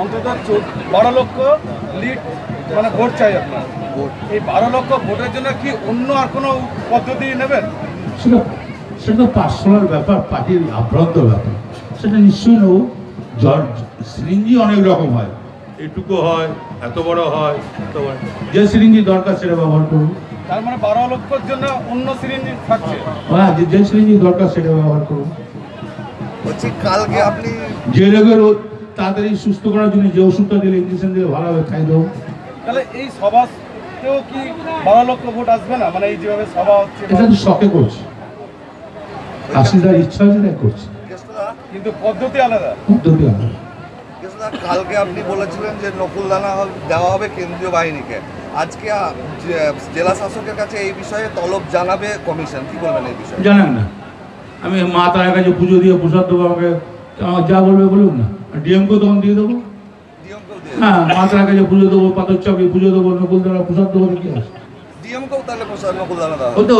অন্তত 12 লক্ষ লিড মানে ভোট চাই আপনার। এই 12 লক্ষ ভোটের জন্য কি অন্য আর কোনো পদ্ধতি নেবেন? সেটা পার্সোনাল ব্যাপার, পার্টির আভ্রান্ত ব্যাপার, সেটা নিশ্চয়ই নেব। সিরিঞ্জি অনেক রকম হয়, এটুকু হয়, এত বড় হয়, যে সিরিঞ্জি দরকার সেটা ব্যবহার করুন। তার মানে 12 লক্ষের জন্য অন্য সিরিঞ্জি থাকছে? হ্যাঁ, যে সিরিঞ্জি দরকার সেটা ব্যবহার করুন। বলছি কালকে আপনি যে রোগের তাড়াতাড়ি সুস্থ করার জন্য যে ওষুধটা দিলে, ইঞ্জেকশন দিলে ভালো হবে, খাই দেবো। তাহলে এই সভাতেও কি 12 লক্ষ ভোট আসবে না? মানে এই যেভাবে সভা হচ্ছে, এটা তো শখে করছে, আশিদার ইচ্ছা হচ্ছে তাই করছে, কিন্তু পদ্ধতি আলাদা। পদ্ধতি আলাদা। কালকে আপনি বলেছিলেন যে নকুলদানা দেওয়া হবে কেন্দ্রীয় বাহিনীকে, আজকে জেলা শাসকের কাছে এই বিষয়ে তলব জানাবে কমিশন, কি বলবেন এই বিষয়ে? জানেন না, আমি মা তার কাছে পুজো দিয়ে প্রসাদ দেবো, আমাকে যা বলবে বলুন না, ডিএমকেও তখন দিয়ে দেবো। হ্যাঁ, মা তার কাছে পুজো দেবো, পাথর চাপে পুজো দেবো, নকুলদানা প্রসাদ দেবো, কি আছে? ডিএমকেও তাহলে নকুলদানা দেওয়া ওই তো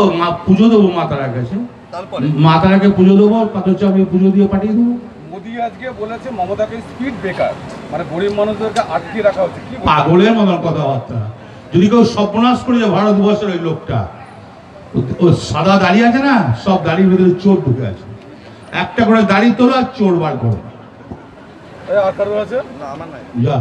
পুজো দেবো মা তার কাছে, তারপরে মা তারাকে পুজো দেবো, পাথর চাপে পুজো দিয়ে পাঠিয়ে দেবো। মোদি আজকে বলেছে মমতাকে স্পিড ব্রেকার, মানে গরিব মানুষদেরকে আটকে রাখা হচ্ছে। কি পাগলের মতন কথাবার্তা। যদি কেউ সর্বনাশ করে যায় ভারতবর্ষের ওই লোকটা, ও সাদা দাড়ি আছে না, সব দাড়ির ভিতরে চোর ঢুকে আছে, একটা করে দাড়ি তোলো আর চোর বার করো। আর কারো আছে? না, আমার নাই। যা